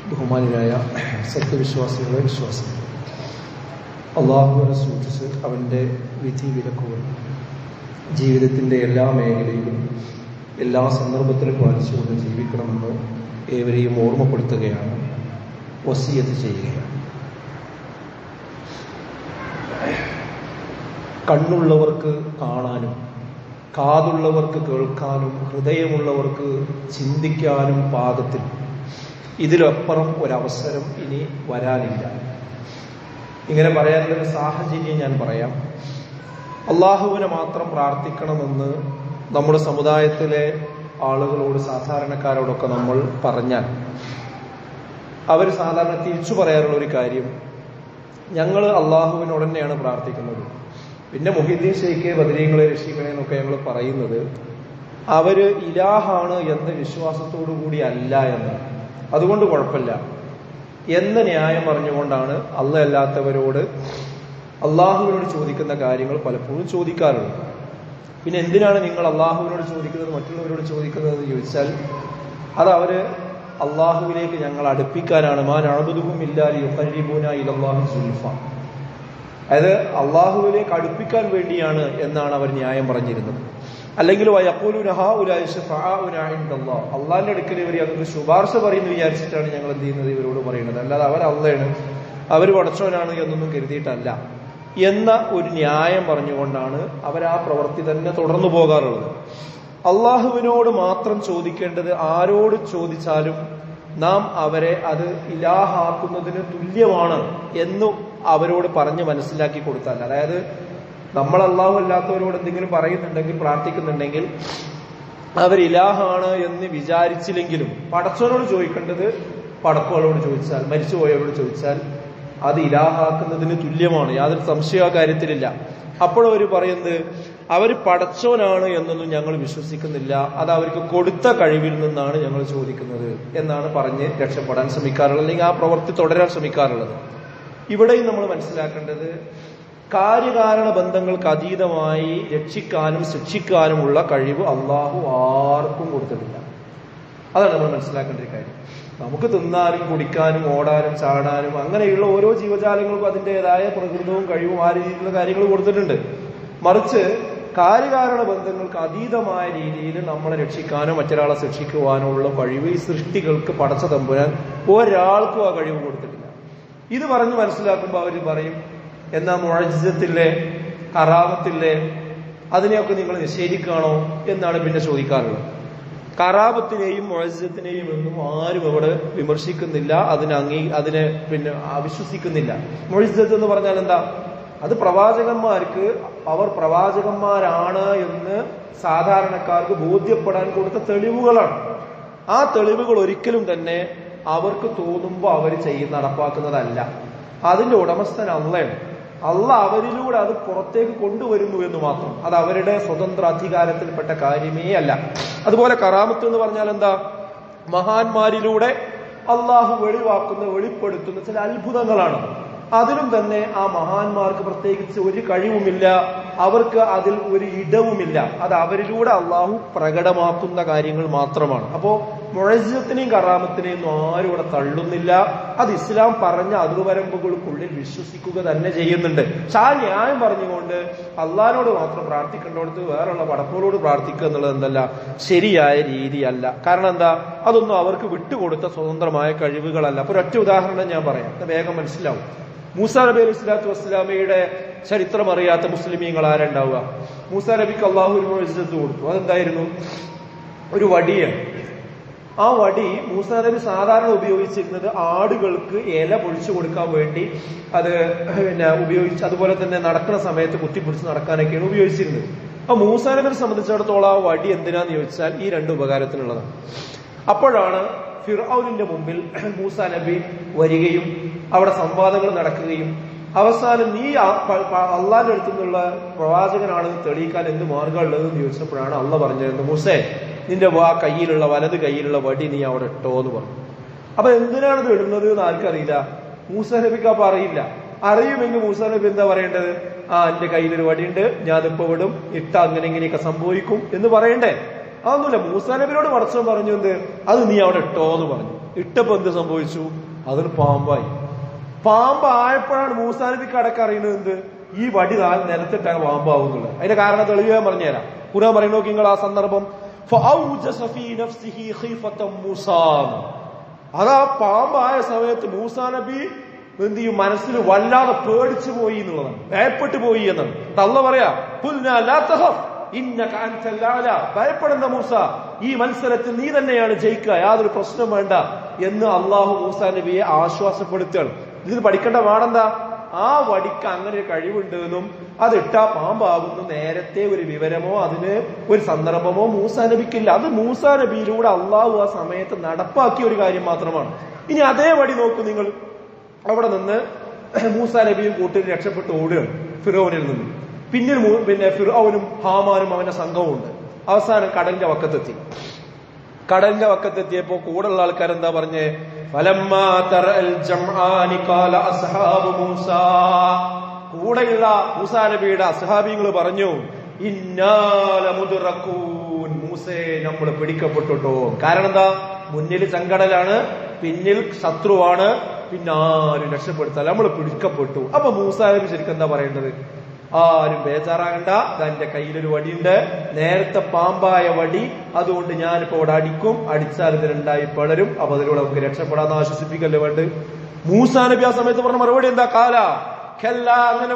ബഹുമാനിയായ സത്യവിശ്വാസികളെ വിശ്വാസം, അള്ളാഹുവിനെ സൂക്ഷിച്ച് അവൻ്റെ വിധി വിലക്കുകൾ ജീവിതത്തിൻ്റെ എല്ലാ മേഖലയിലും എല്ലാ സന്ദർഭത്തിലും പാലിച്ചുകൊണ്ട് ജീവിക്കണമെന്ന് ഏവരെയും ഓർമ്മപ്പെടുത്തുകയാണ്, വസിയത്ത് ചെയ്യുകയാണ്. കണ്ണുള്ളവർക്ക് കാണാനും, കാതുള്ളവർക്ക് കേൾക്കാനും, ഹൃദയമുള്ളവർക്ക് ചിന്തിക്കാനും പാകത്തിൽ ഇതിലപ്പുറം ഒരവസരം ഇനി വരാനില്ല. ഇങ്ങനെ പറയാനുള്ളൊരു സാഹചര്യം ഞാൻ പറയാം. അള്ളാഹുവിനെ മാത്രം പ്രാർത്ഥിക്കണമെന്ന് നമ്മുടെ സമുദായത്തിലെ ആളുകളോട്, സാധാരണക്കാരോടൊക്കെ നമ്മൾ പറഞ്ഞാൽ അവർ സാധാരണ തിരിച്ചു പറയാറുള്ള ഒരു കാര്യം, ഞങ്ങൾ അള്ളാഹുവിനോട് തന്നെയാണ് പ്രാർത്ഥിക്കുന്നത്, പിന്നെ മുഹീദ്ദീൻ ഷെയ്ഖ് ബദരീങ്ങളെ രക്ഷിക്കണേ എന്നൊക്കെ ഞങ്ങൾ പറയുന്നത് അവര് ഇലാഹാണ് എന്ന വിശ്വാസത്തോടു കൂടി അല്ല എന്നാണ്. അതുകൊണ്ട് കുഴപ്പമില്ല എന്ന ന്യായം പറഞ്ഞുകൊണ്ടാണ് അള്ളാഹ് അല്ലാത്തവരോട് അള്ളാഹുവിനോട് ചോദിക്കുന്ന കാര്യങ്ങൾ പലപ്പോഴും ചോദിക്കാറുള്ളത്. പിന്നെ എന്തിനാണ് നിങ്ങൾ അള്ളാഹുവിനോട് ചോദിക്കുന്നത്, മറ്റുള്ളവരോട് ചോദിക്കുന്നത് എന്ന് ചോദിച്ചാൽ അത് അവര് അള്ളാഹുവിലേക്ക് ഞങ്ങൾ അടുപ്പിക്കാനാണ്. മാ നഅ്ബുദുഹും ഇല്ലാ ലിയുഖർരിബൂന ഇലല്ലാഹി സുൽഫ, അതായത് അള്ളാഹുവിലേക്ക് അടുപ്പിക്കാൻ വേണ്ടിയാണ് എന്നാണ് അവർ ന്യായം പറഞ്ഞിരുന്നത്. അല്ലെങ്കിൽ വയഖൂലുന ഹൗലാഇ ശഫാഉന ഇൻദല്ലാഹ്, അള്ളാഹിന്റെ അടുക്കൽ ഇവർ അതൊരു ശുപാർശ പറയുന്നു വിചാരിച്ചിട്ടാണ് ഞങ്ങൾ എന്ത് ചെയ്യുന്നത്, ഇവരോട് പറയുന്നത്. അല്ലാതെ അവർ അള്ളയാണ്, അവർ പടച്ചവനാണ് എന്നൊന്നും കരുതിയിട്ടല്ല എന്ന ഒരു ന്യായം പറഞ്ഞുകൊണ്ടാണ് അവർ ആ പ്രവൃത്തി തന്നെ തുടർന്നു പോകാറുള്ളത്. അള്ളാഹുവിനോട് മാത്രം ചോദിക്കേണ്ടത് ആരോട് ചോദിച്ചാലും നാം അവരെ അത് ഇലാഹാക്കുന്നതിന് തുല്യമാണ് എന്ന് അവരോട് പറഞ്ഞ് മനസ്സിലാക്കി കൊടുത്താൽ, അതായത് നമ്മൾ അള്ളാഹു അല്ലാത്തവരോട് എന്തെങ്കിലും പറയുന്നുണ്ടെങ്കിൽ, പ്രാർത്ഥിക്കുന്നുണ്ടെങ്കിൽ അവർ ഇലാഹാണ് എന്ന് വിചാരിച്ചില്ലെങ്കിലും പടച്ചവനോട് ചോദിക്കേണ്ടത് പടപ്പുകളോട് ചോദിച്ചാൽ, മരിച്ചുപോയവരോട് ചോദിച്ചാൽ അത് ഇലാഹാക്കുന്നതിന് തുല്യമാണ്, യാതൊരു സംശയ കാര്യത്തിലില്ല. അപ്പോഴവർ പറയുന്നത് അവർ പടച്ചവനാണ് എന്നൊന്നും ഞങ്ങൾ വിശ്വസിക്കുന്നില്ല, അത് അവർക്ക് കൊടുത്ത കഴിവിൽ നിന്നാണ് ഞങ്ങൾ ചോദിക്കുന്നത് എന്നാണ് പറഞ്ഞ് രക്ഷപ്പെടാൻ ശ്രമിക്കാറുള്ളത്, അല്ലെങ്കിൽ ആ പ്രവൃത്തി തുടരാൻ ശ്രമിക്കാറുള്ളത്. ഇവിടെയും നമ്മൾ മനസ്സിലാക്കേണ്ടത് കാര്യകാരണ ബന്ധങ്ങൾക്ക് അതീതമായി രക്ഷിക്കാനും ശിക്ഷിക്കാനുമുള്ള കഴിവ് അള്ളാഹു ആർക്കും കൊടുത്തിട്ടില്ല. അതാണ് നമ്മൾ മനസ്സിലാക്കേണ്ട ഒരു കാര്യം. നമുക്ക് തിന്നാനും കുടിക്കാനും ഓടാനും ചാടാനും അങ്ങനെയുള്ള ഓരോ ജീവജാലങ്ങൾക്കും അതിൻ്റെതായ പ്രകൃതവും കഴിവും ആ രീതിയിലുള്ള കാര്യങ്ങൾ കൊടുത്തിട്ടുണ്ട്. മറിച്ച് കാര്യകാരണ ബന്ധങ്ങൾക്ക് അതീതമായ രീതിയിൽ നമ്മളെ രക്ഷിക്കാനോ മറ്റൊരാളെ ശിക്ഷിക്കുവാനോ ഉള്ള കഴിവ് ഈ സൃഷ്ടികൾക്ക് പടച്ച തമ്പുരാൻ ഒരാൾക്കും ആ കഴിവ് കൊടുത്തിട്ടില്ല. ഇത് പറഞ്ഞ് മനസ്സിലാക്കുമ്പോൾ അവർ പറയും, എന്നാ മുഅ്ജിസത്തില്ലേ, കറാമത്തില്ലേ, അതിനെയൊക്കെ നിങ്ങൾ നിഷേധിക്കുകയാണോ എന്നാണ് പിന്നെ ചോദിക്കാറുള്ളത്. കറാമത്തിനെയും മുഅ്ജിസത്തിനെയും ഒന്നും ആരും ഇവിടെ വിമർശിക്കുന്നില്ല, അതിനെ പിന്നെ അവിശ്വസിക്കുന്നില്ല. മുഅ്ജിസത്ത് എന്ന് പറഞ്ഞാൽ എന്താ? അത് പ്രവാചകന്മാർക്ക് അവർ പ്രവാചകന്മാരാണ് എന്ന് സാധാരണക്കാർക്ക് ബോധ്യപ്പെടാൻ കൊടുത്ത തെളിവുകളാണ്. ആ തെളിവുകൾ ഒരിക്കലും തന്നെ അവർക്ക് തോന്നുമ്പോൾ അവർ നടപ്പാക്കുന്നതല്ല. അതിന്റെ ഉടമസ്ഥൻ അള്ളയാണ്. അള്ളാഹ് അവരിലൂടെ അത് പുറത്തേക്ക് കൊണ്ടുവരുന്നു എന്ന് മാത്രം. അത് അവരുടെ സ്വതന്ത്ര അധികാരത്തിൽപ്പെട്ട കാര്യമേ അല്ല. അതുപോലെ കറാമത്ത് എന്ന് പറഞ്ഞാൽ എന്താ? മഹാന്മാരിലൂടെ അള്ളാഹു വെളിപ്പെടുത്തുന്ന ചില അത്ഭുതങ്ങളാണ്. അതിലും തന്നെ ആ മഹാന്മാർക്ക് പ്രത്യേകിച്ച് ഒരു കഴിവുമില്ല, അവർക്ക് അതിൽ ഒരു ഇടവുമില്ല. അത് അവരിലൂടെ അള്ളാഹു പ്രകടമാക്കുന്ന കാര്യങ്ങൾ മാത്രമാണ്. അപ്പോ മുഅ്ജിസത്തിനെയും കറാമത്തിനെയും ആരും ഇവിടെ തള്ളുന്നില്ല. അത് ഇസ്ലാം പറഞ്ഞ അതിർവരമ്പുകൾക്കുള്ളിൽ വിശ്വസിക്കുക തന്നെ ചെയ്യുന്നുണ്ട്. പക്ഷെ ആ ന്യായം പറഞ്ഞുകൊണ്ട് അള്ളാഹിനോട് മാത്രം പ്രാർത്ഥിക്കേണ്ടടുത്ത് വേറെയുള്ള പടപ്പുകളോട് പ്രാർത്ഥിക്കുക എന്നുള്ളത് എന്തല്ല, ശരിയായ രീതിയല്ല. കാരണം എന്താ? അതൊന്നും അവർക്ക് വിട്ടുകൊടുത്ത സ്വതന്ത്രമായ കഴിവുകളല്ല. അപ്പൊ ഒരൊറ്റ ഉദാഹരണം ഞാൻ പറയാം, വേഗം മനസ്സിലാവും. മൂസാ നബി അലൈഹി സ്വലാത്തു വസ്സലാമയുടെ ചരിത്രം അറിയാത്ത മുസ്ലിമീങ്ങൾ ആരുണ്ടാവുക? മൂസാ നബിക്ക് അള്ളാഹു ഒരു മുഅ്ജിസത്ത് കൊടുത്തു. അതെന്തായിരുന്നു? ഒരു വടിയാണ്. ആ വടി മൂസാ നബി സാധാരണ ഉപയോഗിച്ചിരുന്നത് ആടുകൾക്ക് ഇല പൊഴിച്ചു കൊടുക്കാൻ വേണ്ടി അത് ഉപയോഗിച്ച്, അതുപോലെ തന്നെ നടക്കുന്ന സമയത്ത് കുത്തിപ്പിടിച്ച് നടക്കാനൊക്കെയാണ് ഉപയോഗിച്ചിരുന്നത്. അപ്പൊ മൂസാ നബിയെ സംബന്ധിച്ചിടത്തോളം ആ വടി എന്തിനാന്ന് ചോദിച്ചാൽ ഈ രണ്ട് ഉപകാരത്തിനുള്ളതാണ്. അപ്പോഴാണ് ഫിർഔനിന്റെ മുമ്പിൽ മൂസാ നബി വരികയും അവിടെ സംവാദങ്ങൾ നടക്കുകയും അവസാനം നീ അള്ളാഹിന്റെ അടുത്തു നിന്നുള്ള പ്രവാചകനാണെന്ന് തെളിയിക്കാൻ എന്ത് മാർഗമുള്ളതെന്ന് ചോദിച്ചപ്പോഴാണ് അള്ളാഹ് പറഞ്ഞിരുന്നത്, മൂസേ നിന്റെ വലത് കൈയിലുള്ള വടി നീ അവിടെ ഇട്ടോ എന്ന് പറഞ്ഞു. അപ്പൊ എന്തിനാണിത് ഇടുന്നത് എന്ന് ആർക്കറിയില്ല. മൂസാ നബിക്ക് അപ്പൊ അറിയില്ല. അറിയുമെങ്കിൽ മൂസാ നബി എന്താ പറയേണ്ടത്? എന്റെ കയ്യിലൊരു വടിയുണ്ട്, ഞാൻ അതിപ്പോ വിടും, ഇട്ട അങ്ങനെ ഇങ്ങനെയൊക്കെ സംഭവിക്കും എന്ന് പറയണ്ടേ? അതൊന്നുമില്ല. മൂസാ നബിയോട് പടച്ചവൻ പറഞ്ഞു എന്ത്? അത് നീ അവിടെ ഇട്ടോ എന്ന് പറഞ്ഞു. ഇട്ടപ്പോ എന്ത് സംഭവിച്ചു? അതൊരു പാമ്പായി. പാമ്പായപ്പോഴാണ് മൂസാ നബിക്ക് അടക്കം അറിയുന്നത് എന്ത്, ഈ വടി നിലത്തിട്ടാണ് പാമ്പാവുന്നുള്ളത്. അതിന്റെ കാരണം തെളിവ് ഞാൻ പറഞ്ഞുതരാം. ഖുർആൻ പറയുന്ന നോക്കി നിങ്ങൾ ആ സന്ദർഭം. അതാ പാമ്പായ സമയത്ത് മൂസാ നബി എന്ത് ചെയ്യും, മനസ്സിൽ വല്ലാതെ പേടിച്ചു പോയി എന്നുള്ളതാണ്, ഭയപ്പെട്ടു പോയി എന്നാണ്. അല്ലാഹു പറയാ, ഭയപ്പെടേണ്ട മൂസ, ഈ മത്സരത്തിൽ നീ തന്നെയാണ് ജയിക്കുക, യാതൊരു പ്രശ്നം വേണ്ട എന്ന് അള്ളാഹു മൂസാ നബിയെ ആശ്വാസപ്പെടുത്തുകയാണ്. ഇതിൽ പഠിക്കേണ്ട പാടെന്താ? ആ വടിക്ക് അങ്ങനെ ഒരു കഴിവുണ്ട് എന്നും അത് ഇട്ടാ പാമ്പാകുന്നു നേരത്തെ ഒരു വിവരമോ അതിന് ഒരു സന്ദർഭമോ മൂസാ നബിക്കില്ല. അത് മൂസാ നബിയിലൂടെ അള്ളാഹു ആ സമയത്ത് നടപ്പാക്കിയ ഒരു കാര്യം മാത്രമാണ്. ഇനി അതേ വടി നോക്കൂ നിങ്ങൾ. അവിടെ നിന്ന് മൂസാ നബിയും കൂട്ടിന് രക്ഷപ്പെട്ട് ഓടുകയാണ് ഫിറോനിൽ നിന്ന്. പിന്നെ ഫിറോനും ഹാമാനും അവന്റെ സംഘവും ഉണ്ട്. അവസാനം കടലിന്റെ വക്കത്തെത്തി. കടലിന്റെ വക്കത്തെത്തിയപ്പോ കൂടെയുള്ള ആൾക്കാരെന്താ പറഞ്ഞേ? കൂടെയുള്ള മൂസാ നബിയുടെ അസ്ഹാബികൾ പറഞ്ഞു, മൂസേ നമ്മൾ പിടിക്കപ്പെട്ടോ. കാരണം എന്താ? മുന്നിൽ ചെങ്കടലാണ്, പിന്നിൽ ശത്രുവാണ്, പിന്നെ ആരും രക്ഷപ്പെടുത്താൻ നമ്മൾ പിടിക്കപ്പെട്ടു. അപ്പൊ മൂസാ നബി ശരിക്കും എന്താ പറയേണ്ടത്? ആരും ബേജാറാകണ്ട, എന്റെ കയ്യിലൊരു വടിയുണ്ട്, നേരത്തെ പാമ്പായ വടി, അതുകൊണ്ട് ഞാനിപ്പോ ഇവിടെ അടിക്കും, അടിച്ചാൽ ഇതിനുണ്ടായി പലരും, അപ്പൊ അതിലൂടെ നമുക്ക് രക്ഷപ്പെടാന്ന് ആശ്വസിപ്പിക്കല്ലേ വേണ്ട. മൂസാ നബി ആ സമയത്ത് പറഞ്ഞ മറുപടി എന്താ? അങ്ങനെ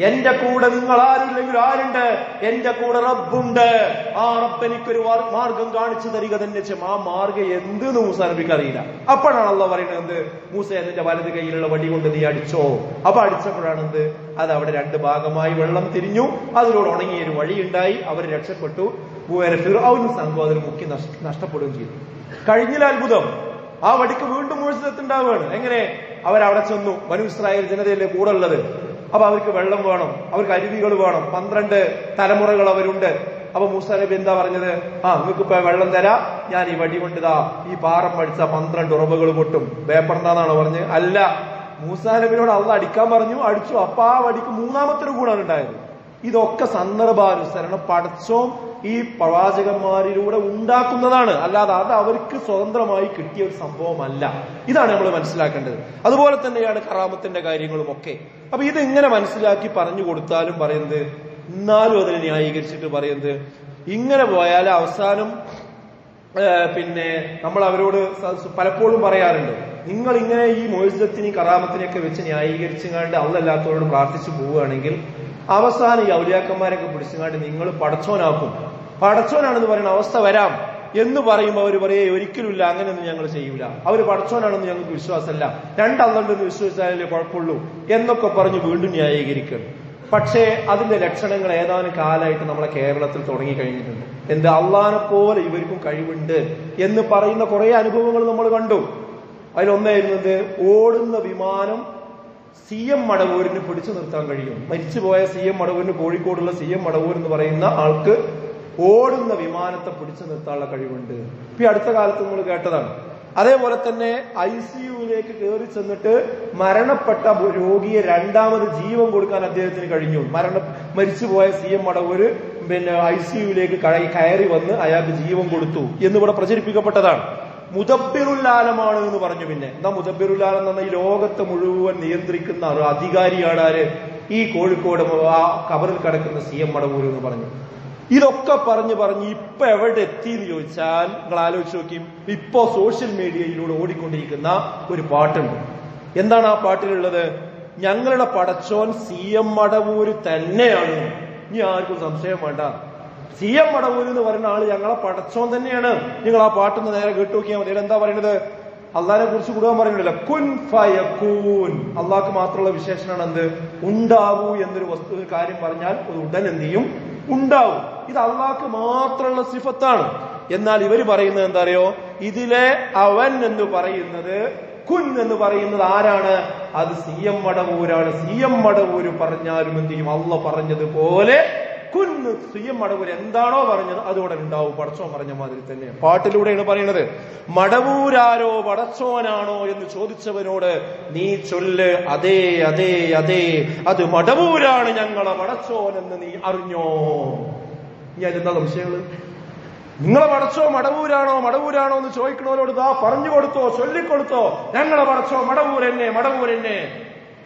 എന്റെ കൂടെ നിങ്ങൾ ആരില്ലെങ്കിൽ ആരുണ്ട്? എന്റെ കൂടെ റബ്ബുണ്ട്. ആ റബ്ബ് എനിക്കൊരു മാർഗം കാണിച്ചു തരിക തന്നെ ചെയ്യും. ആ മാർഗം എന്തെന്ന് മൂസാ നബിക്ക് അറിയില്ല. അപ്പോഴാണ് അള്ളാഹ് പറയുന്നത് എന്ത്? മൂസ നിന്റെ വലത് കൈയിലുള്ള വടി കൊണ്ട് നീ അടിച്ചോ. അപ്പൊ അടിച്ചപ്പോഴാണ് എന്ത്? അത് അവിടെ രണ്ട് ഭാഗമായി വെള്ളം തിരിഞ്ഞു, അതിലൂടെ ഉണങ്ങിയൊരു വഴിയുണ്ടായി, അവർ രക്ഷപ്പെട്ടു. ഫിർഔനും സംഘം അതിൽ മുക്കി നഷ്ടപ്പെടുകയും ചെയ്തു. കഴിഞ്ഞില്ല അത്ഭുതം. ആ വടിക്ക് വീണ്ടും മുഴുവത്തുണ്ടാവുകയാണ്. എങ്ങനെ? അവരവിടെ ചെന്നു, ബനൂ ഇസ്രായേൽ ജനതയിലെ കൂടെ ഉള്ളത്. അപ്പൊ അവർക്ക് വെള്ളം വേണം, അവർക്ക് അരുവികൾ വേണം, 12 തലമുറകൾ അവരുണ്ട്. അപ്പൊ മൂസാ നബി എന്താ പറഞ്ഞത്? നിങ്ങൾക്ക് ഇപ്പൊ വെള്ളം തരാം, ഞാൻ ഈ വടി കൊണ്ടിതാ ഈ പാറം പഠിച്ച 12 ഉറവുകൾ പൊട്ടും, ഭയപ്പെടണ്ടെന്നാണോ പറഞ്ഞ്? അല്ല, മൂസാ നബിയോട് അള്ളാഹ് അടിക്കാൻ പറഞ്ഞു, അടിച്ചു. അപ്പൊ ആ വടിക്ക് 3ാമത്തെ ഗുണമാണ് ഉണ്ടായത്. ഇതൊക്കെ സന്ദർഭാനുസരണം പടച്ചോൻ ഈ പ്രവാചകന്മാരിലൂടെ ഉണ്ടാക്കുന്നതാണ്, അല്ലാതെ അത് അവർക്ക് സ്വതന്ത്രമായി കിട്ടിയ ഒരു സംഭവമല്ല. ഇതാണ് നമ്മൾ മനസ്സിലാക്കേണ്ടത്. അതുപോലെ തന്നെയാണ് കറാമത്തിന്റെ കാര്യങ്ങളും ഒക്കെ. അപ്പൊ ഇത് ഇങ്ങനെ മനസ്സിലാക്കി പറഞ്ഞു കൊടുത്താലും പറയുന്നത്, എന്നാലും അതിനെ ന്യായീകരിച്ചിട്ട് പറയുന്നത്, ഇങ്ങനെ പോയാൽ അവസാനം പിന്നെ നമ്മൾ അവരോട് പലപ്പോഴും പറയാറുണ്ട്, നിങ്ങൾ ഇങ്ങനെ ഈ മോചിതത്തിനെയും കറാമത്തിനെയൊക്കെ വെച്ച് ന്യായീകരിച്ചുകൊണ്ട് അള്ളല്ലാത്തവരോട് പ്രാർത്ഥിച്ചു പോവുകയാണെങ്കിൽ അവസാനം ഈ ഔലിയാക്കന്മാരൊക്കെ പിടിച്ചുകൊണ്ട് നിങ്ങൾ പടച്ചോനാക്കും, പടച്ചോനാണെന്ന് പറയുന്ന അവസ്ഥ വരാം എന്ന് പറയുമ്പോൾ അവർ പറയേ ഒരിക്കലുമില്ല, അങ്ങനെയൊന്നും ഞങ്ങൾ ചെയ്യൂല, അവർ പടച്ചോനാണെന്ന് ഞങ്ങൾക്ക് വിശ്വാസമല്ല, രണ്ടല്ലെന്ന് വിശ്വസിച്ചാലേ കുഴപ്പമുള്ളൂ എന്നൊക്കെ പറഞ്ഞ് വീണ്ടും ന്യായീകരിക്കണം. പക്ഷേ അതിന്റെ ലക്ഷണങ്ങൾ ഏതാനും കാലമായിട്ട് നമ്മളെ കേരളത്തിൽ തുടങ്ങി കഴിഞ്ഞിട്ടുണ്ട്. എന്താ? അള്ളാനെ പോലെ ഇവർക്കും കഴിവുണ്ട് എന്ന് പറയുന്ന കുറെ അനുഭവങ്ങൾ നമ്മൾ കണ്ടു. അതിലൊന്നായിരുന്നത്, ഓടുന്ന വിമാനം CM മടവൂരിന് പിടിച്ചു നിർത്താൻ കഴിയും. മരിച്ചുപോയ CM മടവൂരിന്, കോഴിക്കോടുള്ള CM മടവൂർ എന്ന് പറയുന്ന ആൾക്ക് ഓടുന്ന വിമാനത്തെ പിടിച്ചു നിർത്താനുള്ള കഴിവുണ്ട്. ഇപ്പൊ അടുത്ത കാലത്ത് നമ്മൾ കേട്ടതാണ്. അതേപോലെ തന്നെ ICUവിലേക്ക് കയറി ചെന്നിട്ട് മരണപ്പെട്ട രോഗിയെ രണ്ടാമത് ജീവൻ കൊടുക്കാൻ അദ്ദേഹത്തിന് കഴിഞ്ഞു. മരിച്ചുപോയ CM മടവൂര് പിന്നെ ICUവിലേക്ക് കയറി വന്ന് അയാൾക്ക് ജീവൻ കൊടുത്തു എന്നിവിടെ പ്രചരിപ്പിക്കപ്പെട്ടതാണ്. മുദബ്ബിറുൽ-ആലമാണ് എന്ന് പറഞ്ഞു. പിന്നെ എന്താ മുദബ്ബിറുൽ-ആലം എന്ന് പറഞ്ഞാൽ ഈ ലോകത്തെ മുഴുവൻ നിയന്ത്രിക്കുന്ന അധികാരിയാണ് ആര്? ഈ കോഴിക്കോട് ആ കബറിൽ കിടക്കുന്ന CM മടവൂർ എന്ന് പറഞ്ഞു. ഇതൊക്കെ പറഞ്ഞ് ഇപ്പൊ എവിടെ എത്തി എന്ന് ചോദിച്ചാൽ നിങ്ങൾ ആലോചിച്ച് നോക്കി. ഇപ്പോ സോഷ്യൽ മീഡിയയിലൂടെ ഓടിക്കൊണ്ടിരിക്കുന്ന ഒരു പാട്ടുണ്ട്. എന്താണ് ആ പാട്ടിലുള്ളത്? ഞങ്ങളുടെ പടച്ചോൻ CM മടവൂര് തന്നെയാണ്. ഇനി ആർക്കും സംശയം വേണ്ട, CM മടവൂര് എന്ന് പറയുന്ന ആള് ഞങ്ങളെ പടച്ചോൻ തന്നെയാണ്. നിങ്ങൾ ആ പാട്ടൊന്ന് നേരെ കേട്ടു നോക്കിയാൽ മതി. എന്താ പറയുന്നത്? അള്ളാഹിനെ കുറിച്ച് കൂടാൻ പറയുന്നില്ല, കുൻ ഫയകൂൻ. അള്ളാഹ്ക്ക് മാത്രമുള്ള വിശേഷണമാണ് എന്ത്? ഉണ്ടാവൂ എന്നൊരു വസ്തു കാര്യം പറഞ്ഞാൽ അത് ഉടൻ എന്ത് ചെയ്യും? ഉണ്ടാവും. ഇത് അള്ളാഹ്ക്ക് മാത്രമുള്ള സിഫത്താണ്. എന്നാൽ ഇവര് പറയുന്നത് എന്താ അറിയോ? ഇതിലെ അവൻ എന്ന് പറയുന്നത്, കുൻ എന്ന് പറയുന്നത് ആരാണ്? അത് CM മടവൂരാണ്. CM മടവൂര് പറഞ്ഞാലും എന്ത് ചെയ്യും? അള്ളാഹ് പറഞ്ഞതുപോലെ കുൻ CM മടവൂര് എന്താണോ പറഞ്ഞത് അതോടെ ഉണ്ടാവും. പടച്ചോൻ പറഞ്ഞ മാതിരി തന്നെ പാട്ടിലൂടെയാണ് പറയുന്നത്. മടവൂരാരോ പടച്ചോനാണോ എന്ന് ചോദിച്ചവനോട് നീ ചൊല്ല്, അതേ അതേ അതേ, അത് മടവൂരാണ് ഞങ്ങളെ പടച്ചോൻ എന്ന് നീ അറിഞ്ഞോ. ഞാൻ എന്താ സംശയങ്ങള്? നിങ്ങളെ പടച്ചോ മടവൂരാണോ എന്ന് ചോദിക്കണവരോട് പറഞ്ഞു കൊടുത്തോ, ചൊല്ലിക്കൊടുത്തോ, ഞങ്ങളെ പടച്ചോ മടവൂരെന്നെ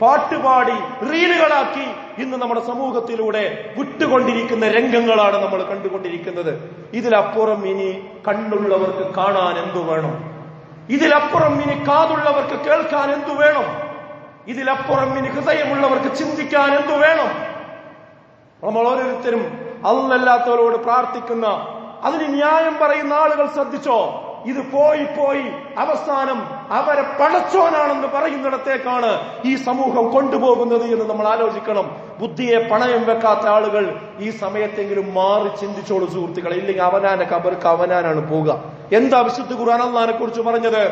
പാട്ടുപാടി റീലുകളാക്കി ഇന്ന് നമ്മുടെ സമൂഹത്തിലൂടെ വിട്ടുകൊണ്ടിരിക്കുന്ന രംഗങ്ങളാണ് നമ്മൾ കണ്ടുകൊണ്ടിരിക്കുന്നത്. ഇതിലപ്പുറം ഇനി കണ്ണുള്ളവർക്ക് കാണാൻ എന്തു വേണം? ഇതിലപ്പുറം ഇനി കാതുള്ളവർക്ക് കേൾക്കാൻ എന്തു വേണം? ഇതിലപ്പുറം ഇനി ഹൃദയമുള്ളവർക്ക് ചിന്തിക്കാൻ എന്തു വേണം? നമ്മൾ ഓരോരുത്തരും അല്ലാത്തവരോട് പ്രാർത്ഥിക്കുന്ന, അതിന് ന്യായം പറയുന്ന ആളുകൾ ശ്രദ്ധിച്ചോ, ഇത് പോയി അവസാനം അവരെ പടച്ചോനാണെന്ന് പറയുന്നിടത്തേക്കാണ് ഈ സമൂഹം കൊണ്ടുപോകുന്നത് എന്ന് നമ്മൾ ആലോചിക്കണം. ബുദ്ധിയെ പണയം വെക്കാത്ത ആളുകൾ ഈ സമയത്തെങ്കിലും മാറി ചിന്തിച്ചോളൂ സുഹൃത്തുക്കളെ, ഇല്ലെങ്കിൽ അവനാന്റെ കബർക്ക് അവനാനാണ് പോവുക. എന്താ വിശുദ്ധ ഖുർആൻ അല്ലാഹുവിനെ കുറിച്ച് പറഞ്ഞത്?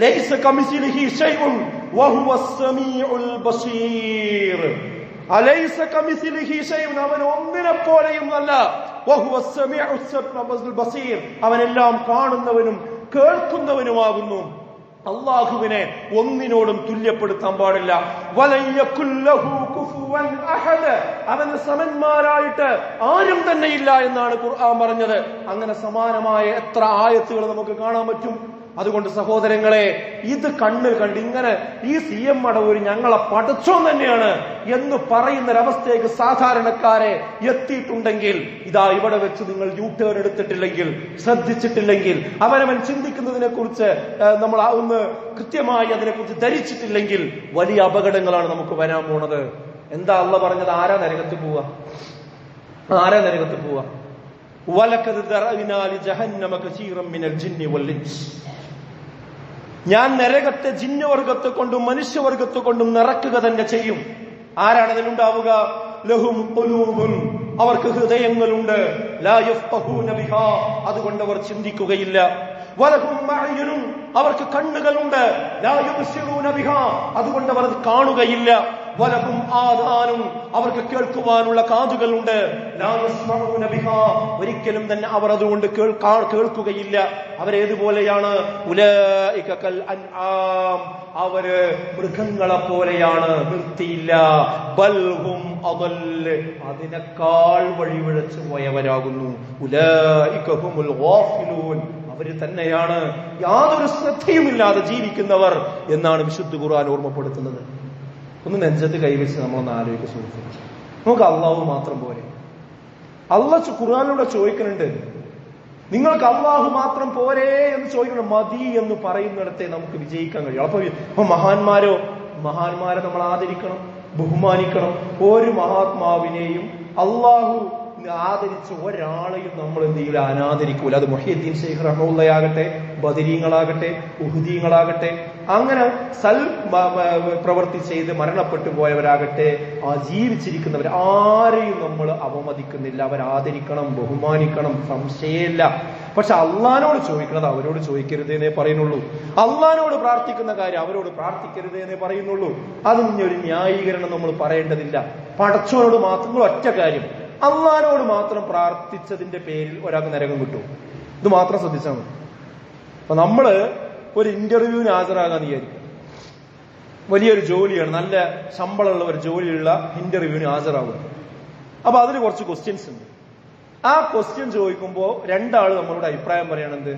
ലൈസ കമിസ്ലിഹി ശൈഉൻ വഹുവസ് സമീഉൽ ബസീർ. അലൈസ കമിസ്ലിഹി ശൈഉൻ, അവൻ ഒന്നിനെ പോലെയും അല്ല. വഹുവസ് സമീഉൽ ബസീർ, അവനെല്ലാം കാണുന്നവനും കേൾക്കുന്നവനുമാകുന്നു. അള്ളാഹുവിനെ ഒന്നിനോടും തുല്യപ്പെടുത്താൻ പാടില്ല. അവന് സമന്മാരായിട്ട് ആരും തന്നെ ഇല്ല എന്നാണ് ഖുർആൻ പറഞ്ഞത്. അങ്ങനെ സമാനമായ എത്ര ആയത്തുകൾ നമുക്ക് കാണാൻ പറ്റും. അതുകൊണ്ട് സഹോദരങ്ങളെ, ഇത് കണ്ട് ഇങ്ങനെ ഈ CM മടവൂര് ഞങ്ങളെ പടച്ചോൻ തന്നെയാണ് എന്ന് പറയുന്നൊരവസ്ഥയ്ക്ക് സാധാരണക്കാരെ എത്തിയിട്ടുണ്ടെങ്കിൽ, ഇതാ ഇവിടെ വെച്ച് നിങ്ങൾ യൂട്ടേൺ എടുത്തിട്ടില്ലെങ്കിൽ, ശ്രദ്ധിച്ചിട്ടില്ലെങ്കിൽ, അവനവൻ ചിന്തിക്കുന്നതിനെ കുറിച്ച് നമ്മൾ ഒന്ന് കൃത്യമായി അതിനെക്കുറിച്ച് ധരിച്ചിട്ടില്ലെങ്കിൽ വലിയ അപകടങ്ങളാണ് നമുക്ക് വരാൻ പോണത്. എന്താ അള്ളാഹ് പറഞ്ഞത്? ആരാ നരകത്ത് പോവാ? വലഖദ് ദറഅനാ ലിജഹന്നമ കസീറൻ മിനൽ ജിന്നി വൽ ഇൻസ്. ഞാൻ നരകത്തെ ജിന്നവർഗത്തെ കൊണ്ടും മനുഷ്യവർഗത്തെ കൊണ്ടും നിറക്കുക തന്നെ ചെയ്യും. ആരാണ് അതിലുണ്ടാവുക? ലഹും ഖുലൂബുൻ, അവർക്ക് ഹൃദയങ്ങളുണ്ട്. ലാ യഫ്ഖഹൂന ബിഹാ, അതുകൊണ്ട് അവർ ചിന്തിക്കുകയില്ല. വലഹും മഅ്യുനുൻ, അവർക്ക് കണ്ണുകളുണ്ട്. ലാ യുബ്സിറൂന ബിഹാ, അതുകൊണ്ട് അവർ കാണുകയില്ല. വലഹും ആദാനും, അവർക്ക് കേൾക്കുവാനുള്ള കാതുകളുണ്ട്. ലാ യസ്മഊന ബിഹാ, ഒരിക്കലും തന്നെ അവർ അതുകൊണ്ട് കേൾക്കുകയില്ല. അവരേതുപോലെയാണ്? ഉലൈക കൽ അൻആം, അവര് മൃഗങ്ങളെ പോലെയാണ്, വൃത്തിയില്ല. ബൽഹും അദൽ, അതിനേക്കാൾ വഴിവിഴച്ചു പോയവരാകുന്നു. ഉലൈക ഹുമുൽ ഗാഫിലൂൻ, അവര് തന്നെയാണ് യാതൊരു ശ്രദ്ധയുമില്ലാതെ ജീവിക്കുന്നവർ എന്നാണ് വിശുദ്ധ ഖുർആൻ ഓർമ്മപ്പെടുത്തുന്നത്. ഒന്ന് നെഞ്ചത്ത് കൈവച്ച് നമ്മളൊന്ന് ആലോചിക്കുക സുഹൃത്തുക്കളെ, നമുക്ക് അള്ളാഹു മാത്രം പോരെ? അള്ളാഹ് ഖുർആനിലൂടെ ചോദിക്കുന്നുണ്ട്, നിങ്ങൾക്ക് അള്ളാഹു മാത്രം പോരെ എന്ന് ചോദിക്കണം. മതി എന്ന് പറയുന്നിടത്തെ നമുക്ക് വിജയിക്കാൻ കഴിയും. അപ്പൊ മഹാന്മാരെ നമ്മൾ ആദരിക്കണം, ബഹുമാനിക്കണം. ഒരു മഹാത്മാവിനെയും അള്ളാഹു ആദരിച്ച് ഒരാളെയും നമ്മൾ എന്ത് ചെയ്യില്ല, അനാദരിക്കൂല. അത് മുഹ്യിദ്ദീൻ ശൈഖ് റഹ്മത്തുള്ളാഹിയാകട്ടെ, ബദരീങ്ങളാകട്ടെ, ഉഹുദീങ്ങളാകട്ടെ, അങ്ങനെ പ്രവൃത്തി ചെയ്ത് മരണപ്പെട്ടു പോയവരാകട്ടെ, ജീവിച്ചിരിക്കുന്നവർ ആരെയും നമ്മൾ അവമതിക്കുന്നില്ല. അവരാദരിക്കണം, ബഹുമാനിക്കണം, സംശയമില്ല. പക്ഷെ അള്ളാനോട് ചോദിക്കുന്നത് അവരോട് ചോദിക്കരുതേന്നേ പറയുന്നുള്ളൂ. അള്ളാനോട് പ്രാർത്ഥിക്കുന്ന കാര്യം അവരോട് പ്രാർത്ഥിക്കരുതേന്നേ പറയുന്നുള്ളൂ. അതിന് ഒരു ന്യായീകരണം നമ്മൾ പറയേണ്ടതില്ല. പടച്ചോനോട് മാത്രം ഒറ്റ കാര്യം, അള്ളാനോട് മാത്രം പ്രാർത്ഥിച്ചതിന്റെ പേരിൽ ഒരാൾക്ക് നരകം കിട്ടും. ഇത് മാത്രം ശ്രദ്ധിച്ചാൽ മതി. അപ്പൊ നമ്മള് ഒരു ഇന്റർവ്യൂവിന് ഹാജരാകാന്ന് വിചാരിക്കുക. വലിയൊരു ജോലിയാണ്, നല്ല ശമ്പളമുള്ള ഒരു ജോലിയുള്ള ഇന്റർവ്യൂവിന് ഹാജരാകുക. അപ്പൊ അതിൽ കുറച്ച് ക്വസ്റ്റ്യൻസ് ഉണ്ട്. ആ ക്വസ്റ്റ്യൻ ചോദിക്കുമ്പോൾ രണ്ടാള് നമ്മളോട് അഭിപ്രായം പറയണത്,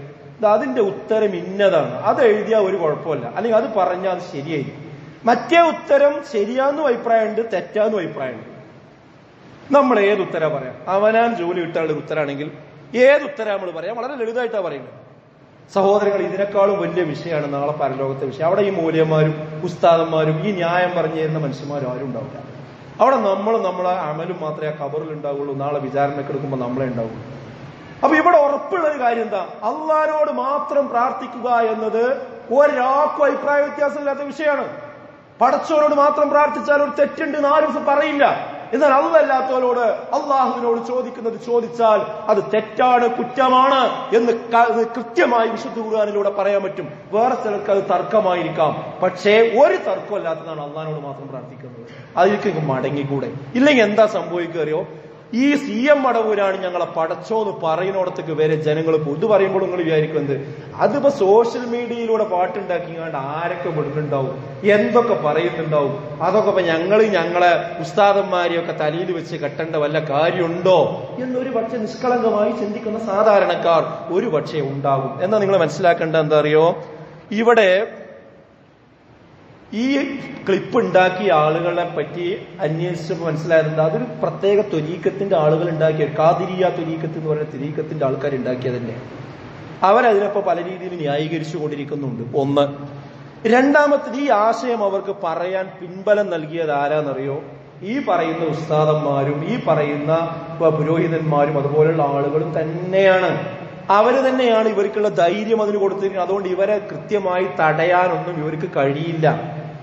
അതിന്റെ ഉത്തരം ഇന്നതാണ്, അത് എഴുതിയാൽ ഒരു കുഴപ്പമില്ല, അല്ലെങ്കിൽ അത് പറഞ്ഞാൽ അത് ശരിയായിരിക്കും. മറ്റേ ഉത്തരം ശരിയാന്നും അഭിപ്രായമുണ്ട്, തെറ്റാന്നും അഭിപ്രായമുണ്ട്. നമ്മൾ ഏത് ഉത്തരം പറയാം? അവനാൻ ജോലി കിട്ടാനുള്ള ഒരു ഉത്തരാണെങ്കിൽ ഏത് ഉത്തരം നമ്മൾ പറയാം? വളരെ ലളിതമായിട്ടാണ് പറയുന്നത്. സഹോദരങ്ങൾ, ഇതിനേക്കാളും വലിയ വിഷയമാണ് നാളെ പരലോകത്തെ വിഷയം. അവിടെ ഈ മൂല്യന്മാരും ഉസ്താദന്മാരും ഈ ന്യായം പറഞ്ഞു തരുന്ന മനുഷ്യന്മാരും ആരും ഉണ്ടാവില്ല. അവിടെ നമ്മളെ അമലും മാത്രമേ ആ ഖബറിൽ ഉണ്ടാവുള്ളൂ. നാളെ വിചാരണയ്ക്ക് എടുക്കുമ്പോൾ നമ്മളെ ഉണ്ടാവുള്ളൂ. അപ്പൊ ഇവിടെ ഉറപ്പുള്ള ഒരു കാര്യം എന്താ? അള്ളാനോട് മാത്രം പ്രാർത്ഥിക്കുക എന്നത് ഒരാൾക്കും അഭിപ്രായ വ്യത്യാസമില്ലാത്ത വിഷയമാണ്. പടച്ചോനോട് മാത്രം പ്രാർത്ഥിച്ചാൽ ഒരു തെറ്റുണ്ടെന്ന് ആരും പറയില്ല. എന്നാൽ അല്ലാത്തവരോട് അള്ളാഹുവിനോട് ചോദിച്ചാൽ അത് തെറ്റാണ്, കുറ്റമാണ് എന്ന് കൃത്യമായി വിശുദ്ധ ഖുർആനിലൂടെ പറയാൻ പറ്റും. വേറെ ചിലർക്ക് അത് തർക്കമായിരിക്കാം. പക്ഷേ ഒരു തർക്കമല്ലാത്തതാണ് അള്ളാഹിനോട് മാത്രം പ്രാർത്ഥിക്കുന്നത്. അതിലേക്ക് മടങ്ങിക്കൂടെ? ഇല്ലെങ്കിൽ എന്താ സംഭവിക്കുക അറിയോ? ഈ CM മടവൂരാണ് ഞങ്ങളെ പടച്ചോന്ന് പറയുന്നിടത്തേക്ക് വരെ ജനങ്ങൾ ഇത് പറയുമ്പോൾ നിങ്ങൾ വിചാരിക്കും എന്ത്, അതിപ്പോ സോഷ്യൽ മീഡിയയിലൂടെ പാട്ടുണ്ടാക്കിങ്ങാണ്ട് ആരൊക്കെ വിടുന്നുണ്ടാവും, എന്തൊക്കെ പറയുന്നുണ്ടാവും, അതൊക്കെ ഇപ്പൊ ഞങ്ങളെ ഉസ്താദന്മാരെയൊക്കെ തലയിൽ വെച്ച് കെട്ടേണ്ട വല്ല കാര്യമുണ്ടോ എന്നൊരു പക്ഷെ നിഷ്കളങ്കമായി ചിന്തിക്കുന്ന സാധാരണക്കാർ ഒരു പക്ഷേ ഉണ്ടാകും. എന്നാൽ നിങ്ങൾ മനസ്സിലാക്കേണ്ട എന്താ അറിയോ, ഇവിടെ ഈ ക്ലിപ്പ് ഉണ്ടാക്കിയ ആളുകളെ പറ്റി അന്വേഷിച്ചപ്പോൾ മനസ്സിലായത് അതൊരു പ്രത്യേക ത്വരീക്കത്തിന്റെ ആളുകൾ ഉണ്ടാക്കിയ, ഖാദിരിയ ത്വരീക്കത്ത് എന്ന് പറയുന്ന ത്വരീക്കത്തിന്റെ ആൾക്കാർ ഉണ്ടാക്കിയതന്നെ. അവരതിനൊപ്പം പല രീതിയിൽ ന്യായീകരിച്ചു കൊണ്ടിരിക്കുന്നുണ്ട്. ഒന്ന്. രണ്ടാമത്തത്, ഈ ആശയം അവർക്ക് പറയാൻ പിൻബലം നൽകിയത് ആരാന്നറിയോ? ഈ പറയുന്ന ഉസ്താദന്മാരും ഈ പറയുന്ന പുരോഹിതന്മാരും അതുപോലുള്ള ആളുകളും തന്നെയാണ്. അവര് തന്നെയാണ് ഇവർക്കുള്ള ധൈര്യം അതിന് കൊടുത്തിരിക്കുന്നത്. അതുകൊണ്ട് ഇവരെ കൃത്യമായി തടയാനൊന്നും ഇവർക്ക് കഴിയില്ല.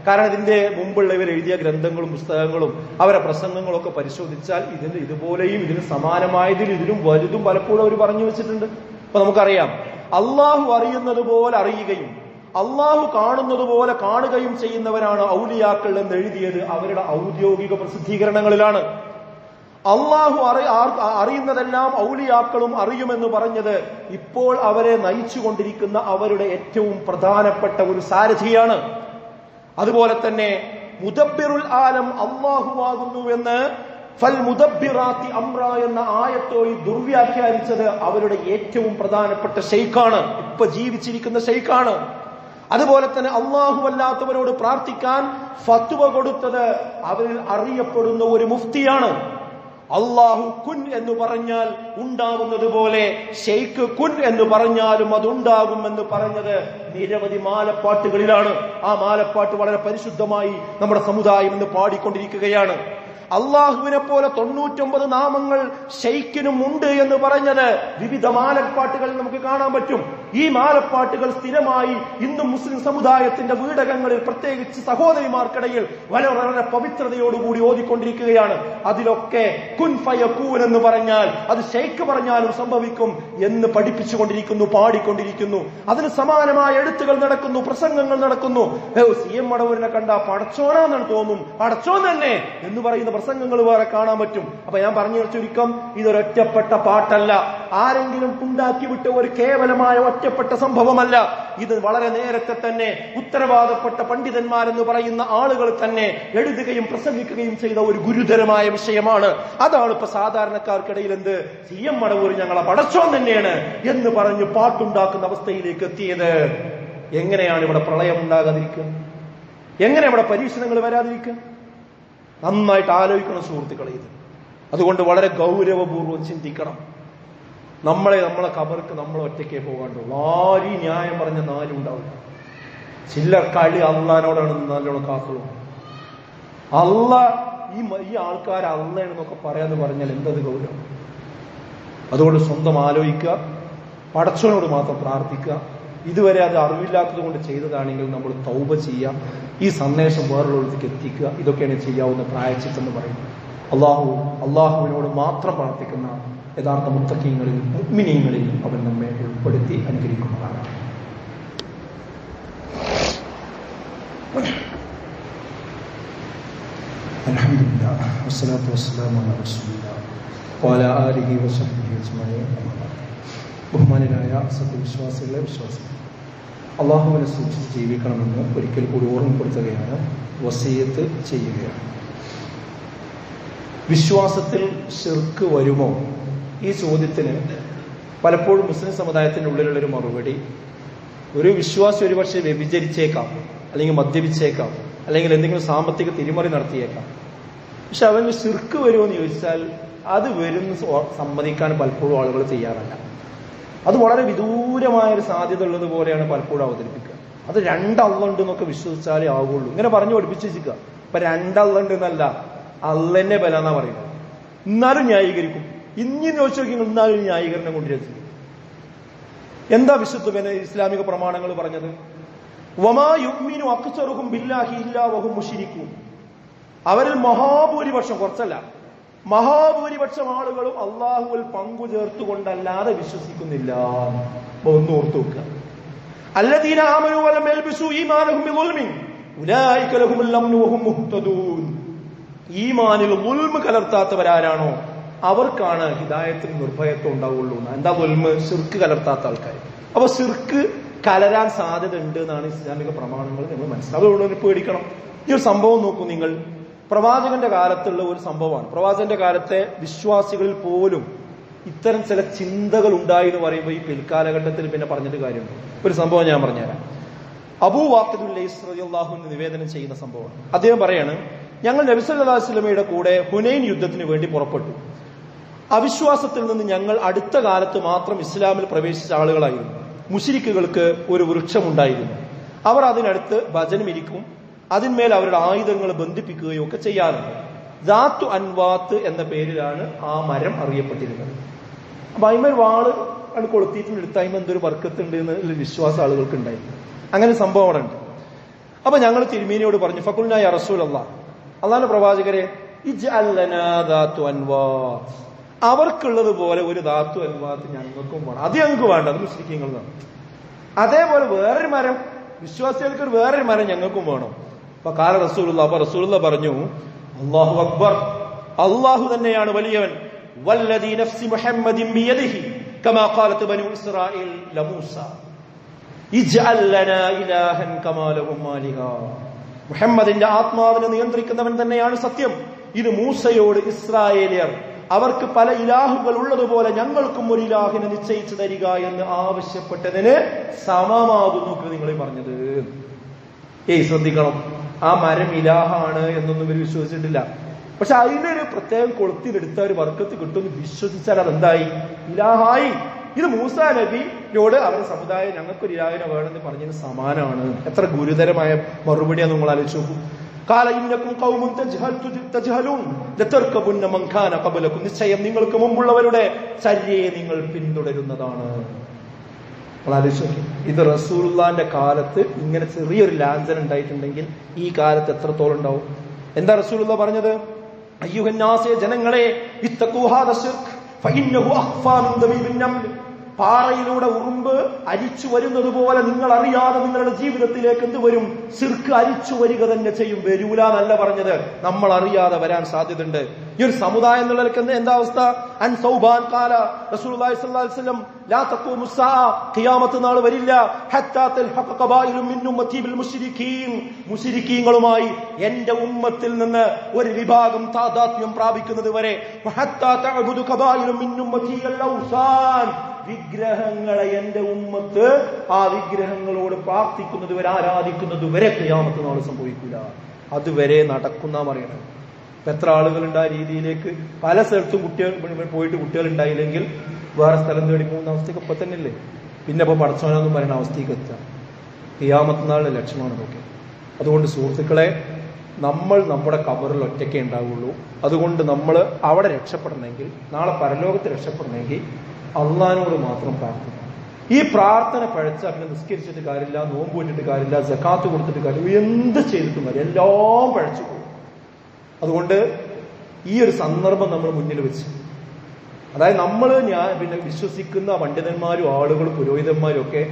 കാരണം ഇതിന്റെ മുമ്പുള്ള ഇവർ എഴുതിയ ഗ്രന്ഥങ്ങളും പുസ്തകങ്ങളും അവരെ പ്രസംഗങ്ങളും ഒക്കെ പരിശോധിച്ചാൽ ഇതുപോലെയും ഇതിന് സമാനമായതിൽ ഇതിലും വലുതും പലപ്പോഴും അവർ പറഞ്ഞു വെച്ചിട്ടുണ്ട്. അപ്പൊ നമുക്കറിയാം, അള്ളാഹു അറിയുന്നത് പോലെ അറിയുകയും അള്ളാഹു കാണുന്നത് പോലെ കാണുകയും ചെയ്യുന്നവരാണ് ഔലിയാക്കൾ എന്ന് എഴുതിയത് അവരുടെ ഔദ്യോഗിക പ്രസിദ്ധീകരണങ്ങളിലാണ്. അള്ളാഹു അറിയുന്നതെല്ലാം ഔലിയാക്കളും അറിയുമെന്ന് പറഞ്ഞത് ഇപ്പോൾ അവരെ നയിച്ചുകൊണ്ടിരിക്കുന്ന അവരുടെ ഏറ്റവും പ്രധാനപ്പെട്ട ഒരു സാരഥിയാണ്. അതുപോലെ തന്നെ മുദബ്ബിറുൽ ആലം അള്ളാഹുവാകുന്നു എന്ന് ഫൽ മുദബ്ബിറാത്തി അംറ എന്ന ആയത്തോയി ദുർവ്യാഖ്യാനിച്ചത് അവരുടെ ഏറ്റവും പ്രധാനപ്പെട്ട ശൈഖാണ്, ഇപ്പൊ ജീവിച്ചിരിക്കുന്ന ശൈഖാണ്. അതുപോലെ തന്നെ അല്ലാത്തവരോട് പ്രാർത്ഥിക്കാൻ ഫത്വ കൊടുത്തത് അവരിൽ അറിയപ്പെടുന്ന ഒരു മുഫ്തിയാണ്. അള്ളാഹു കുൻ എന്ന് പറഞ്ഞാൽ ഉണ്ടാകുന്നത് പോലെ ഷെയ്ഖ് കുൻ എന്ന് പറഞ്ഞാലും അതുണ്ടാകുമെന്ന് പറഞ്ഞത് നിരവധി മാലപ്പാട്ടുകളിലാണ്. ആ മാലപ്പാട്ട് വളരെ പരിശുദ്ധമായി നമ്മുടെ സമുദായം ഇന്ന് പാടിക്കൊണ്ടിരിക്കുകയാണ്. അള്ളാഹുവിനെ പോലെ 99 നാമങ്ങൾ ഷെയ്ഖിനും ഉണ്ട് എന്ന് പറഞ്ഞത് വിവിധ മാലപ്പാട്ടുകളിൽ നമുക്ക് കാണാൻ പറ്റും. ഈ മാലപ്പാട്ടുകൾ സ്ഥിരമായി ഇന്നും മുസ്ലിം സമുദായത്തിന്റെ വീടകങ്ങളിൽ പ്രത്യേകിച്ച് സഹോദരിമാർക്കിടയിൽ വളരെ പവിത്രതയോടുകൂടി ഓതിക്കൊണ്ടിരിക്കുകയാണ്. അതിലൊക്കെ കുൻ ഫയകൂൻ എന്ന് പറഞ്ഞാൽ അത് ഷെയ്ഖ് പറഞ്ഞാലും സംഭവിക്കും എന്ന് പഠിപ്പിച്ചുകൊണ്ടിരിക്കുന്നു, പാടിക്കൊണ്ടിരിക്കുന്നു. അതിന് സമാനമായ എഴുത്തുകൾ നടക്കുന്നു, പ്രസംഗങ്ങൾ നടക്കുന്നു. CM മടവൂരിനെ കണ്ട പടച്ചോനാന്നാണ് തോന്നും, പടച്ചോൻ തന്നെ എന്ന് പറയുന്ന പ്രസംഗങ്ങൾ വേറെ കാണാൻ പറ്റും. അപ്പൊ ഞാൻ പറഞ്ഞു ചുരുക്കം, ഇതൊരൊറ്റപ്പെട്ട പാട്ടല്ല, ആരെങ്കിലും ഉണ്ടാക്കി വിട്ട ഒരു കേവലമായ ഒറ്റപ്പെട്ട സംഭവമല്ല. ഇത് വളരെ നേരത്തെ തന്നെ ഉത്തരവാദപ്പെട്ട പണ്ഡിതന്മാരെന്ന് പറയുന്ന ആളുകൾ തന്നെ എഴുതുകയും പ്രസംഗിക്കുകയും ചെയ്ത ഒരു ഗുരുതരമായ വിഷയമാണ്. അതാണ് ഇപ്പൊ സാധാരണക്കാർക്കിടയിൽ എന്ത്, CM മടവൂർ ഞങ്ങളെ പടച്ചോൻ തന്നെയാണ് എന്ന് പറഞ്ഞ് പാട്ടുണ്ടാക്കുന്ന അവസ്ഥയിലേക്ക് എത്തിയത്. എങ്ങനെയാണ് ഇവിടെ പ്രളയം ഉണ്ടാകാതിരിക്കുക? എങ്ങനെ ഇവിടെ പരീക്ഷണങ്ങൾ വരാതിരിക്കുക? നന്നായിട്ട് ആലോചിക്കണം സുഹൃത്തുക്കളെ ഇത്. അതുകൊണ്ട് വളരെ ഗൗരവപൂർവ്വം ചിന്തിക്കണം. നമ്മളെ ഖബർക്ക് നമ്മൾ ഒറ്റയ്ക്കേ പോകാണ്ടുള്ളൂ. ആരും ന്യായം പറഞ്ഞ നാലും ഉണ്ടാവില്ല. ചില്ലർ കളി അള്ളാനോടാണ് നല്ലോണം കാത്തുള്ളൂ. ഈ ആൾക്കാർ അള്ളയാണെന്നൊക്കെ പറയാന്ന് പറഞ്ഞാൽ എന്തത് ഗൗരവം? അതുകൊണ്ട് സ്വന്തം ആലോചിക്കുക, പടച്ചവനോട് മാത്രം പ്രാർത്ഥിക്കുക. ഇതുവരെ അത് അറിവില്ലാത്തത് കൊണ്ട് ചെയ്തതാണെങ്കിൽ നമ്മൾ തൗബ ചെയ്യുക, ഈ സന്ദേശം വേറൊരിടത്തേക്ക് എത്തിക്കുക. ഇതൊക്കെയാണ് ചെയ്യാവുന്ന പ്രായശ്ചിത്തം എന്ന് പറയുന്നത്. അള്ളാഹുവിനോട് മാത്രം പ്രാർത്ഥിക്കുന്ന യഥാർത്ഥ മുത്തഖീങ്ങളിൽ മുഅ്മിനീങ്ങളിൽ അവൻ നമ്മെ ഉൾപ്പെടുത്തി അനുഗ്രഹിക്കുന്നതാണ്. അൽഹംദുലില്ലാഹ് വസ്സലാത്തു വസ്സലാമു അലാ റസൂലില്ലാഹ് വഅലാ ആലിഹി വസഹ്ബിഹി അജ്മഈൻ. ബഹുമാനരായ സത്യവിശ്വാസികളെ, വിശ്വാസികൾ, അള്ളാഹുവിനെ സൂക്ഷിച്ച് ജീവിക്കണമെന്ന് ഒരിക്കൽ കൂടി ഓർമ്മപ്പെടുത്തുകയാണ്, വസിയത്ത് ചെയ്യുകയാണ്. വിശ്വാസത്തിൽ ശിർക്ക് വരുമോ? ഈ ചോദ്യത്തിന് പലപ്പോഴും മുസ്ലിം സമുദായത്തിൻ്റെ ഉള്ളിലുള്ളൊരു മറുപടി, ഒരു വിശ്വാസി ഒരുപക്ഷെ വ്യഭിചരിച്ചേക്കാം, അല്ലെങ്കിൽ മദ്യപിച്ചേക്കാം, അല്ലെങ്കിൽ എന്തെങ്കിലും സാമ്പത്തിക തിരിമറി നടത്തിയേക്കാം. പക്ഷെ അവന് ശിർക്ക് വരുമോ എന്ന് ചോദിച്ചാൽ അത് വരുമെന്ന് സമ്മതിക്കാൻ പലപ്പോഴും ആളുകൾ തയ്യാറല്ല. അത് വളരെ വിദൂരമായൊരു സാധ്യത ഉള്ളത് പോലെയാണ് പലപ്പോഴും അവതരിപ്പിക്കുക. അത് 2 അള്ളണ്ട് എന്നൊക്കെ വിശ്വസിച്ചാലേ ആവുള്ളൂ, ഇങ്ങനെ പറഞ്ഞു പഠിപ്പിച്ചിരിക്കുക. ഇപ്പൊ 2 അള്ളണ്ട് എന്നല്ല, അള്ളന്നെ ബല എന്നാ പറയുന്നത്. എന്നാലും ന്യായീകരിക്കും. ഇനി ചോദിച്ചു നോക്കി, എന്നാലും ന്യായീകരണം കൊണ്ടുവരുന്നത് എന്താ? വിശുദ്ധ ഇസ്ലാമിക പ്രമാണങ്ങൾ പറഞ്ഞത്, വമാ യുഅ്മിനു അക്സറുഹും ബില്ലാഹി ഇല്ലാ വഹും മുശ്രികൂൻ. അവരിൽ മഹാഭൂരിപക്ഷം, കുറച്ചല്ല, മഹാഭൂരിപക്ഷം ആളുകളും അള്ളാഹുവിൽ പങ്കു ചേർത്തുകൊണ്ടല്ലാതെ വിശ്വസിക്കുന്നില്ല. ഒന്ന് ഓർത്തു വെക്കുക. അല്ലദീന ആമനൂ വലം യൽബിസൂ ഈമാനഹും ബിളുൽമിൻ ഉലൈക ലഹുമുൽ അംനു വഹും മുഹ്തദൂൻ. ഈമാനിൽ ളുൽമ് കലർത്താത്തവരാരാണോ അവർക്കാണ് ഹിദായത്തിന് നിർഭയത്വം ഉണ്ടാവുള്ളൂ. എന്താ ദുൽമ്? ശിർക്ക് കലർത്താത്ത ആൾക്കാർ. അപ്പൊ ശിർക്ക് കലരാൻ സാധ്യത ഉണ്ട് എന്നാണ് ഇസ്ലാമിക പ്രമാണങ്ങൾ നമ്മൾ മനസ്സിലാവുള്ളൂ. പേടിക്കണം. ഈ ഒരു സംഭവം നോക്കൂ നിങ്ങൾ. പ്രവാചകന്റെ കാലത്തുള്ള ഒരു സംഭവമാണ്. പ്രവാചകന്റെ കാലത്തെ വിശ്വാസികളിൽ പോലും ഇത്തരം ചില ചിന്തകൾ ഉണ്ടായി എന്ന് പറയുമ്പോൾ ഈ പിൽക്കാലഘട്ടത്തിൽ പിന്നെ പറഞ്ഞിട്ട് കാര്യമുണ്ട്. ഒരു സംഭവം ഞാൻ പറഞ്ഞുതരാം. അബൂ വാഖിദുൽ ലൈസ് റളിയല്ലാഹു അൻഹു നിവേദനം ചെയ്യുന്ന സംഭവമാണ്. അദ്ദേഹം പറയാണ്, ഞങ്ങൾ നബി സല്ലല്ലാഹു അലൈഹി വസല്ലമയുടെ കൂടെ ഹുനൈൻ യുദ്ധത്തിന് വേണ്ടി പുറപ്പെട്ടു. അവിശ്വാസത്തിൽ നിന്ന് ഞങ്ങൾ അടുത്ത കാലത്ത് മാത്രം ഇസ്ലാമിൽ പ്രവേശിച്ച ആളുകളായിരുന്നു. മുശ്രിക്കുകൾക്ക് ഒരു വൃക്ഷമുണ്ടായിരുന്നു. അവർ അതിനടുത്ത് ഭജനമിരിക്കും, അതിന്മേൽ അവരുടെ ആയുധങ്ങൾ ബന്ധിപ്പിക്കുകയോ ഒക്കെ ചെയ്യാറുണ്ട്. ദാത്തു അൻവാത്ത് എന്ന പേരിലാണ് ആ മരം അറിയപ്പെട്ടിരുന്നത്. അപ്പൊ അതിന്മേൽ വാള് അത് കൊളുത്തിയിട്ട് എടുത്ത് അതിന് എന്തൊരു ബർക്കത്തുണ്ട് എന്നുള്ള വിശ്വാസം ആളുകൾക്ക് ഉണ്ടായിരുന്നു. അങ്ങനെ സംഭവം അവിടെ ഉണ്ട്. അപ്പൊ ഞങ്ങൾ തിരുമേനിയോട് പറഞ്ഞു, ഫഖുൽനാ യാ റസൂലല്ലാഹ്, അല്ലാഹുവിന്റെ പ്രവാചകരെ, ഇജ്അൽ ലനാ ദാത്തു അൻവാത്ത്, അവർക്കുള്ളത് പോലെ ഒരു ദാത്തു അൻവാത്ത് ഞങ്ങൾക്കും വേണം. അത് ഞങ്ങൾക്ക് വേണ്ട, അത് മുശ്രിക്കീങ്ങളാണ്. അതേപോലെ വേറൊരു മരം, വിശ്വാസികൾക്ക് വേറൊരു മരം ഞങ്ങൾക്കും വേണം. അപ്പൊ കാല റസൂലുള്ളാഹി, അപ്പൊ റസൂലുള്ളാഹി പറഞ്ഞു, അല്ലാഹു അക്ബർ, അല്ലാഹു തന്നെയാണ് വലിയവൻ. വല്ലദീ നഫ്സി മുഹമ്മദിൻ ബിയദിഹി കമാ ഖാലത് ബനൂ ഇസ്രായീൽ ലമൂസ ഇജ്അൽ ലനാ ഇലാഹൻ കമാ ലഹും ആലിഹ. മുഹമ്മദിന്റെ ആത്മാവിനെ നിയന്ത്രിക്കുന്നവൻ തന്നെയാണ് സത്യം. ഇത് മൂസയോട് ഇസ്രായേലിയർ അവർക്ക് പല ഇലാഹുകൾ ഉള്ളതുപോലെ ഞങ്ങൾക്കും ഒരു ഇലാഹിനെ നിശ്ചയിച്ചു തരിക എന്ന് ആവശ്യപ്പെട്ടതിന് സമമാകുന്നു നിങ്ങൾ പറഞ്ഞത്. ശ്രദ്ധിക്കണം, ആ മരം ഇലാഹാണ് എന്നൊന്നും ഇവർ വിശ്വസിച്ചിട്ടില്ല. പക്ഷെ അതിനൊരു പ്രത്യേകം കൊളുത്തിലെടുത്ത ഒരു വർക്കത്ത് കിട്ടുമെന്ന് വിശ്വസിച്ചാൽ അതെന്തായി? ഇലാഹായി. ഇത് മൂസാ നബിയോട് അവരുടെ സമുദായം ഞങ്ങൾക്കൊരു ഇലാഹിനെ വേണമെന്ന് പറഞ്ഞതിന് സമാനമാണ്. എത്ര ഗുരുതരമായ മറുപടിയാണ് നിങ്ങൾ ആലോചിച്ച് നോക്കൂ. നിശ്ചയം നിങ്ങൾക്ക് മുമ്പുള്ളവരുടെ ചര്യയെ നിങ്ങൾ പിന്തുടരുന്നതാണ്. ഇത് റസൂലുള്ളാന്റെ കാലത്ത് ഇങ്ങനെ ചെറിയൊരു ലാഞ്ചന ഉണ്ടായിട്ടുണ്ടെങ്കിൽ ഈ കാലത്ത് എത്രത്തോളം ഉണ്ടാവും? എന്താ റസൂലുള്ള പറഞ്ഞത്? അയ്യുഹന്നാസേ, ജനങ്ങളെ, ഇത്തഖൂ ഹാദ ശിർക്ക് ഫഇന്നഹു അഖ്ഫാ മിൻ ദബീബിൻ നംൽ, പാറയിലൂടെ ഉറുമ്പ് അരിച്ചു വരുന്നത് പോലെ നിങ്ങൾ അറിയാതെ നിങ്ങളുടെ ജീവിതത്തിലേക്ക് എന്ത് വരും? ശിർക്ക് അരിച്ചു വരിക തന്നെ ചെയ്യും. വരൂല എന്നല്ല പറഞ്ഞത്, നമ്മൾ അറിയാതെ വരാൻ സാധ്യതയുണ്ട്. ഈ ഒരു സമുദായം എന്നുള്ളവർക്ക് എന്താ അവസ്ഥ? അൻ സൗബാൻ ഖാല റസൂലുള്ളാഹി സ്വല്ലല്ലാഹു അലൈഹി വസല്ലം, ലാ തഖൂമു സ്സാഅ, ഖിയാമത്ത് നാൾ വരില്ല, ഹത്താ തൽഹഖ ഖബായിലു മിൻ ഉമ്മത്തി ബിൽ മുശ്രിക്കീൻ, മുശ്രിക്കീങ്ങളുമായി എന്റെ ഉമ്മത്തിൽ നിന്ന് ഒരു വിഭാഗം താദാത്മ്യം പ്രാപിക്കുന്നത് വരെ, ഹത്താ തഅബുദു ഖബായിലു മിൻ ഉമ്മത്തി അൽ ഔസാൻ, വിഗ്രഹങ്ങളെ എന്റെ ഉമ്മത്ത് ആ വിഗ്രഹങ്ങളോട് പ്രാർത്ഥിക്കുന്നത് വരെ, ആരാധിക്കുന്നത് വരെ ഖിയാമത്ത് നാൾ സംഭവിക്കില്ല. അതുവരെ നടക്കുന്ന പറയണം. എത്ര ആളുകളുണ്ട് ആ രീതിയിലേക്ക്? പല സ്ഥലത്തും കുട്ടികൾ പോയിട്ട് കുട്ടികൾ ഉണ്ടായില്ലെങ്കിൽ വേറെ സ്ഥലം തേടി പോകുന്ന അവസ്ഥയ്ക്ക് ഇപ്പൊ തന്നെ ഇല്ലേ? പിന്നെ ഇപ്പൊ പടച്ചോനെന്നും പറയുന്ന അവസ്ഥയ്ക്ക് എത്തുക ഖിയാമത്ത് നാളിന്റെ ലക്ഷണമാണ് നോക്കി. അതുകൊണ്ട് സുഹൃത്തുക്കളെ, നമ്മൾ നമ്മുടെ കബറിൽ ഒറ്റയ്ക്കേ ഉണ്ടാവുള്ളൂ. അതുകൊണ്ട് നമ്മൾ അവിടെ രക്ഷപ്പെടണമെങ്കിൽ, നാളെ പരലോകത്ത് രക്ഷപ്പെടണമെങ്കിൽ അള്ളാഹിനോട് മാത്രം പ്രാർത്ഥന. ഈ പ്രാർത്ഥന പഴച്ചാൽ പിന്നെ നിസ്കരിച്ചിട്ട് കാര്യമില്ല, നോമ്പ് വിട്ടിട്ട് കാര്യമില്ല, സക്കാത്ത് കൊടുത്തിട്ട് കാര്യമില്ല, എന്ത് ചെയ്തിട്ടും കാര്യം, എല്ലാം പഴച്ചു പോകും. അതുകൊണ്ട് ഈ ഒരു സന്ദർഭം നമ്മൾ മുന്നിൽ വെച്ച്, അതായത് നമ്മൾ പിന്നെ വിശ്വസിക്കുന്ന പണ്ഡിതന്മാരും ആളുകളും പുരോഹിതന്മാരും ഒക്കെ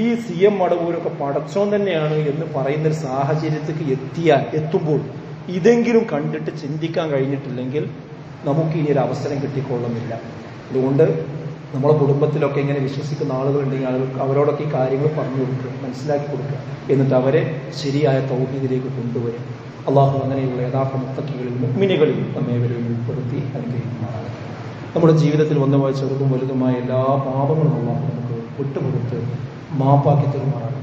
ഈ CM മടവൂരൊക്കെ പടച്ചോൻ തന്നെയാണ് എന്ന് പറയുന്നൊരു സാഹചര്യത്തിലേക്ക് എത്തുമ്പോൾ ഇതെങ്കിലും കണ്ടിട്ട് ചിന്തിക്കാൻ കഴിഞ്ഞിട്ടില്ലെങ്കിൽ നമുക്ക് ഇനി ഒരു അവസരം കിട്ടിക്കൊള്ളുന്നില്ല. അതുകൊണ്ട് നമ്മളെ കുടുംബത്തിലൊക്കെ ഇങ്ങനെ വിശ്വസിക്കുന്ന ആളുകളുണ്ടെങ്കിൽ അവരോടൊക്കെ ഈ കാര്യങ്ങൾ പറഞ്ഞു കൊടുക്കുക, മനസ്സിലാക്കി കൊടുക്കുക, എന്നിട്ട് അവരെ ശരിയായ തൗഹീദിലേക്ക് കൊണ്ടുവരും. അള്ളാഹു അങ്ങനെയുള്ള യഥാർത്ഥ മുത്തഖികളിൽ മുഅ്മിനുകളിൽ നമ്മേവരെയും ഉൾപ്പെടുത്തി അനുഗ്രഹിക്കുമാറാകട്ടെ. നമ്മുടെ ജീവിതത്തിൽ വന്നുപോയ ചെറുതും വലുതുമായ എല്ലാ പാപങ്ങളും അള്ളാഹു നമുക്ക് വിട്ടുകൊടുത്ത് മാപ്പാക്കി തരുമാറാകട്ടെ.